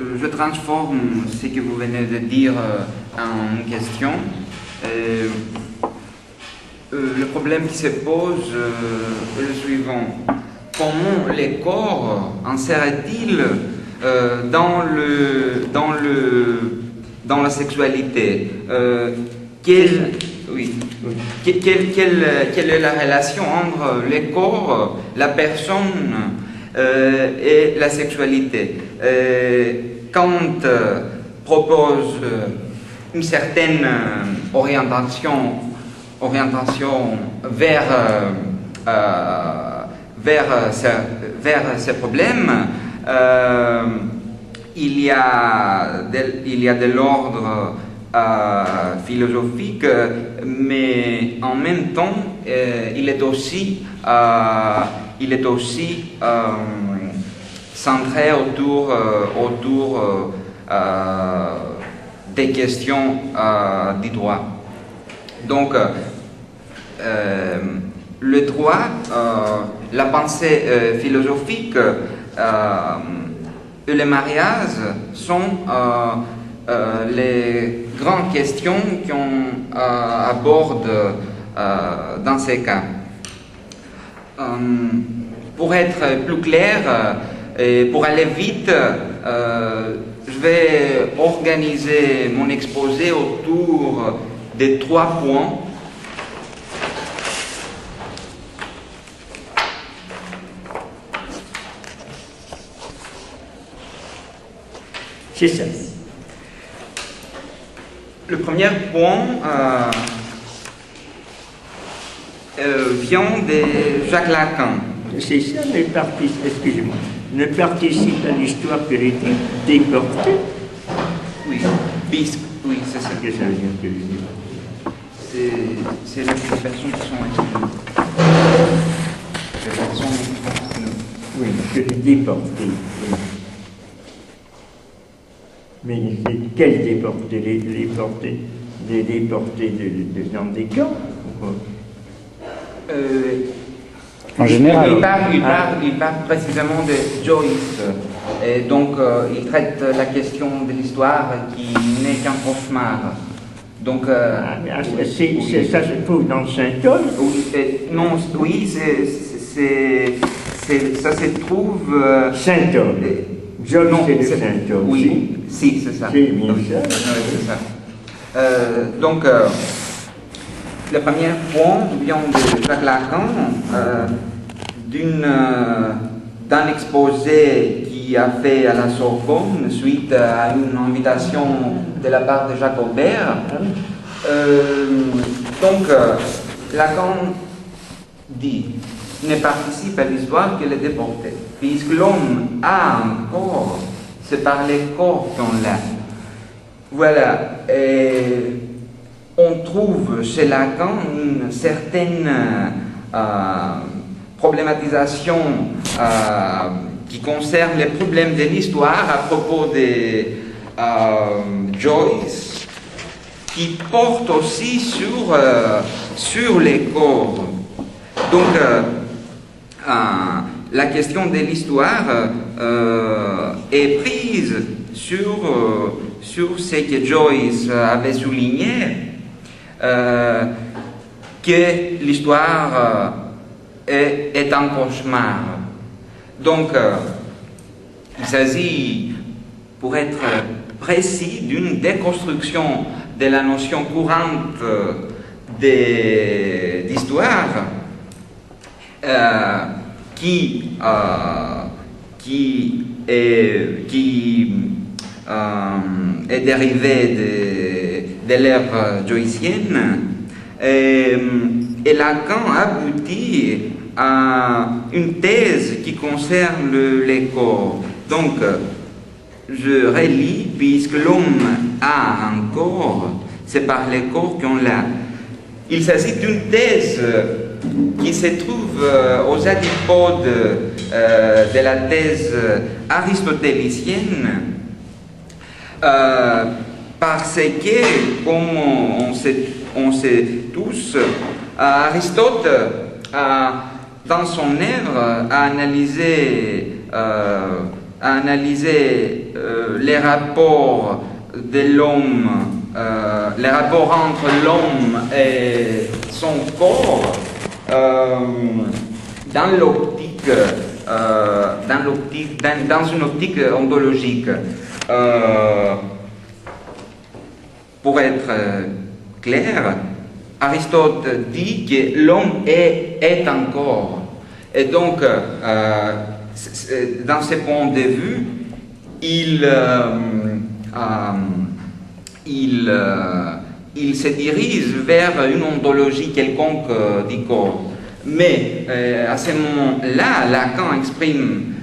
Je transforme ce que vous venez de dire en une question. Le problème qui se pose est le suivant. Comment les corps insèrent-ils dans la sexualité? Quelle est la relation entre les corps, la personne et la sexualité? Kant propose une certaine orientation vers ces problèmes. Il y a de l'ordre philosophique, mais en même temps, il est aussi centré autour des questions du droit. Donc, le droit, la pensée philosophique et le mariage sont les grandes questions qu'on aborde dans ces cas. Pour être plus clair et pour aller vite, je vais organiser mon exposé autour de 3 points. C'est ça. Le premier point vient de Jacques Lacan. C'est ça, excusez-moi, ne participe à l'histoire que les déportés. Oui, oui, c'est ça. Qu'est-ce que ça veut dire que les déportés? C'est les personnes qui sont exclues. Les personnes qui sont exclues. Oui, que les déportés. Oui. Mais quels déportés? Les déportés dans des camps ou quoi? En général. Il parle précisément de Joyce. Et donc, il traite la question de l'histoire qui n'est qu'un cauchemar. Donc, ça se trouve dans Saint-Paul? Oui, ça se trouve. Saint-Paul. Joyce c'est de Saint-Paul. Oui, si, c'est ça. C'est bien ça. C'est ça. Donc, le premier point vient de Jacques Lacan, d'un exposé qu'il a fait à la Sorbonne suite à une invitation de la part de Jacques Aubert. Donc, Lacan dit ne participe à l'histoire que les déportés, puisque l'homme a un corps, c'est par les corps qu'on l'a. Voilà. On trouve chez Lacan une certaine problématisation qui concerne les problèmes de l'histoire à propos de Joyce, qui porte aussi sur les corps. Donc, la question de l'histoire est prise sur ce que Joyce avait souligné, que l'histoire est un cauchemar. Donc, il s'agit, pour être précis, d'une déconstruction de la notion courante d'histoire qui est dérivée de l'ère joycienne, et Lacan aboutit à une thèse qui concerne les corps. Donc, je relis, puisque l'homme a un corps, c'est par les corps qu'on l'a. Il s'agit d'une thèse qui se trouve aux antipodes de la thèse aristotélicienne, parce que, comme on sait tous, Aristote, dans son œuvre, a analysé les rapports de l'homme, les rapports entre l'homme et son corps dans une optique ontologique. Pour être clair, Aristote dit que l'homme est un corps. Et donc, dans ce point de vue, il se dirige vers une ontologie quelconque du corps. Mais à ce moment-là, Lacan exprime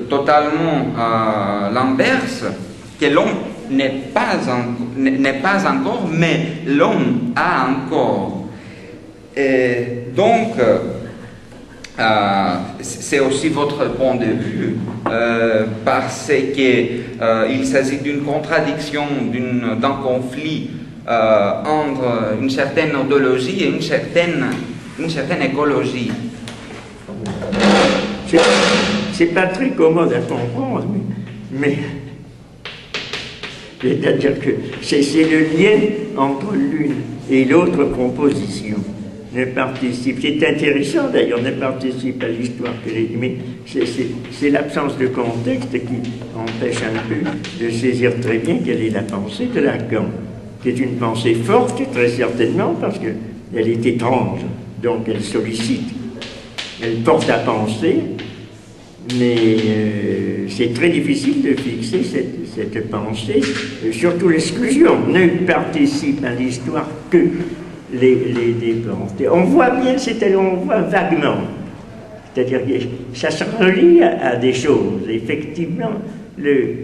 totalement l'inverse, que l'homme n'est pas un corps, mais l'homme a un corps. Et donc, c'est aussi votre point de vue, parce qu'il s'agit d'une contradiction, d'un conflit entre une certaine ontologie et une certaine écologie. C'est pas très commode à comprendre, mais c'est-à-dire que c'est le lien entre l'une et l'autre proposition. Ne participe, c'est intéressant d'ailleurs, ne participe à l'histoire que les... Mais c'est l'absence de contexte qui empêche un peu de saisir très bien quelle est la pensée de Lacan, qui est une pensée forte, très certainement, parce qu'elle est étrange, donc elle sollicite, elle porte à penser, mais c'est très difficile de fixer cette pensée, surtout l'exclusion. Ne participe à l'histoire que les pensées. On voit bien, on voit vaguement, c'est-à-dire que ça se relie à des choses. Effectivement,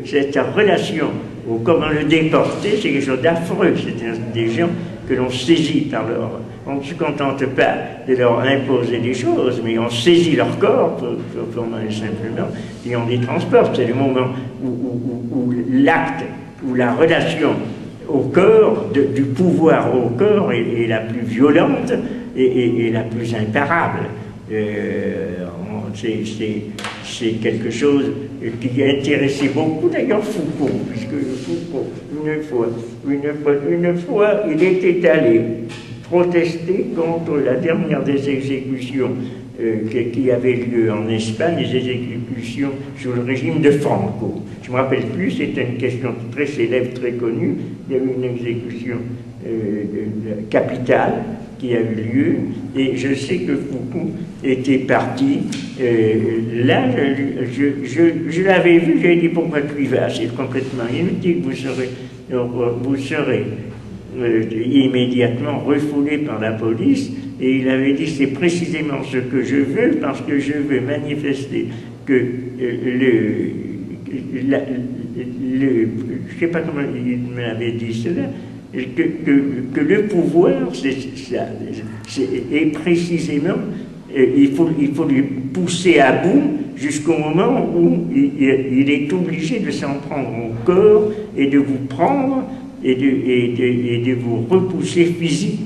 cette relation, ou comment le déporter, c'est quelque chose d'affreux. C'est des gens que l'on saisit par leur... On ne se contente pas de leur imposer des choses, mais on saisit leur corps, pour simplement, et on les transporte. C'est le moment où l'acte, où la relation au corps, du pouvoir au corps est la plus violente et la plus imparable. C'est quelque chose qui intéressait beaucoup d'ailleurs Foucault, puisque Foucault, une fois, il était allé protester contre la dernière des exécutions qui avait lieu en Espagne, les exécutions sous le régime de Franco. Je ne me rappelle plus, c'était une question très célèbre, très connue. Il y a eu une exécution capitale qui a eu lieu, et je sais que Foucault était parti. Là, je l'avais vu, j'ai dit pourquoi tu y vas, c'est complètement inutile, vous serez immédiatement refoulé par la police, et il avait dit c'est précisément ce que je veux, parce que je veux manifester que je ne sais pas comment il me l'avait dit cela, que le pouvoir, est précisément, il faut lui pousser à bout jusqu'au moment où il est obligé de s'en prendre au corps et de vous prendre et de vous repousser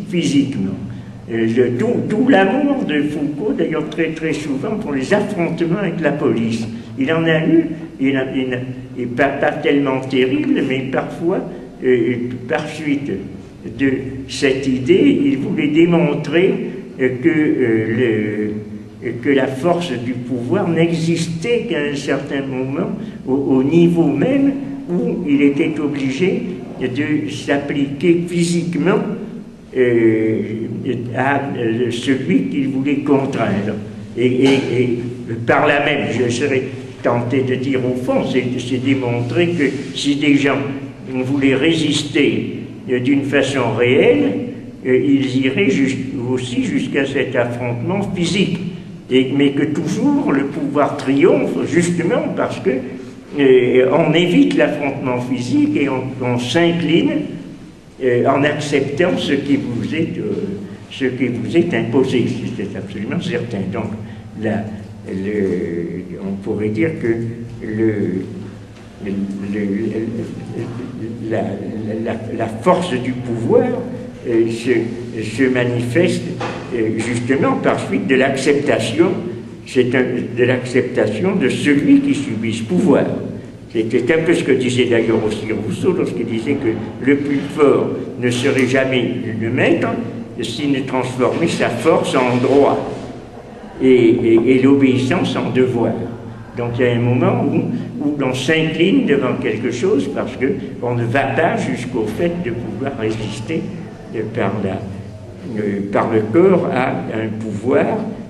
physiquement. D'où l'amour de Foucault, d'ailleurs très très souvent, pour les affrontements avec la police. Il en a eu, pas tellement terrible, mais parfois, par suite de cette idée, il voulait démontrer que la force du pouvoir n'existait qu'à un certain moment, au niveau même où il était obligé de s'appliquer physiquement à celui qu'il voulait contraindre. Et par là même, je serais tenté de dire au fond, c'est démontrer que si des gens voulaient résister d'une façon réelle, ils iraient aussi jusqu'à cet affrontement physique. Mais que toujours le pouvoir triomphe, justement parce que on évite l'affrontement physique et on s'incline en acceptant ce qui vous est imposé. C'est absolument certain. Donc, on pourrait dire que la force du pouvoir se manifeste justement par suite de l'acceptation de l'acceptation de celui qui subit ce pouvoir. C'était un peu ce que disait d'ailleurs aussi Rousseau lorsqu'il disait que le plus fort ne serait jamais le maître s'il ne transformait sa force en droit et l'obéissance en devoir. Donc il y a un moment où l'on s'incline devant quelque chose parce qu'on ne va pas jusqu'au fait de pouvoir résister par le corps à un pouvoir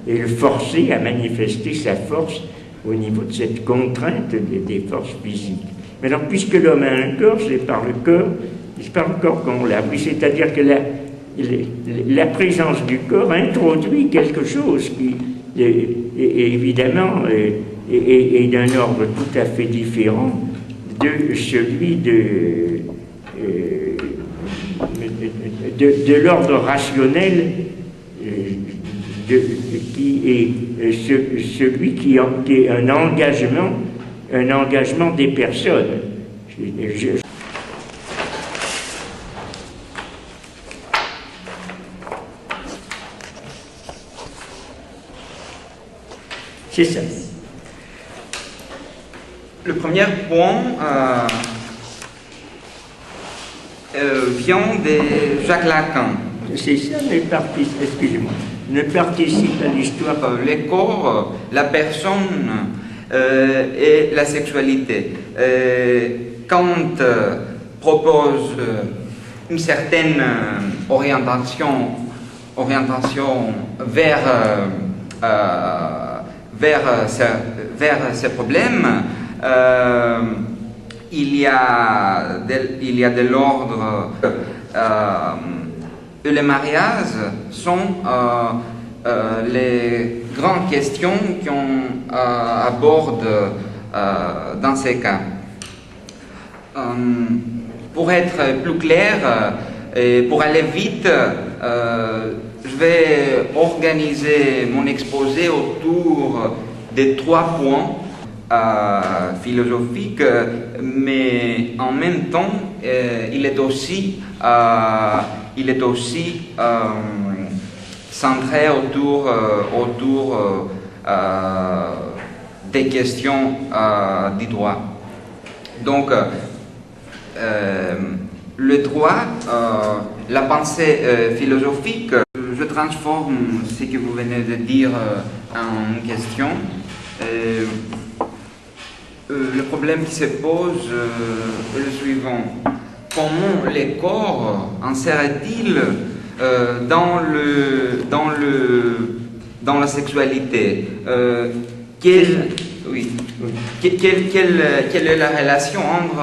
et le forcer à manifester sa force au niveau de cette contrainte des forces physiques. Mais alors, puisque l'homme a un corps, c'est par le corps qu'on l'a appris, c'est-à-dire que la présence du corps introduit quelque chose qui, évidemment, est d'un ordre tout à fait différent de celui de l'ordre rationnel qui est celui qui est un engagement des personnes. C'est ça. Le premier point vient de Jacques Lacan. C'est ça, excusez-moi, ne participe à l'histoire. Le corps, la personne et la sexualité. Kant propose une certaine orientation vers ces problèmes. Il y a de l'ordre les mariages sont les grandes questions qu'on aborde dans ces cas. Pour être plus clair et pour aller vite, je vais organiser mon exposé autour de 3 points philosophiques, mais en même temps, il est aussi centré autour des questions du droit. Donc, le droit, la pensée philosophique, je transforme ce que vous venez de dire en question. Le problème qui se pose est le suivant. Comment le corps insère-t-il dans la sexualité? Quelle est la relation entre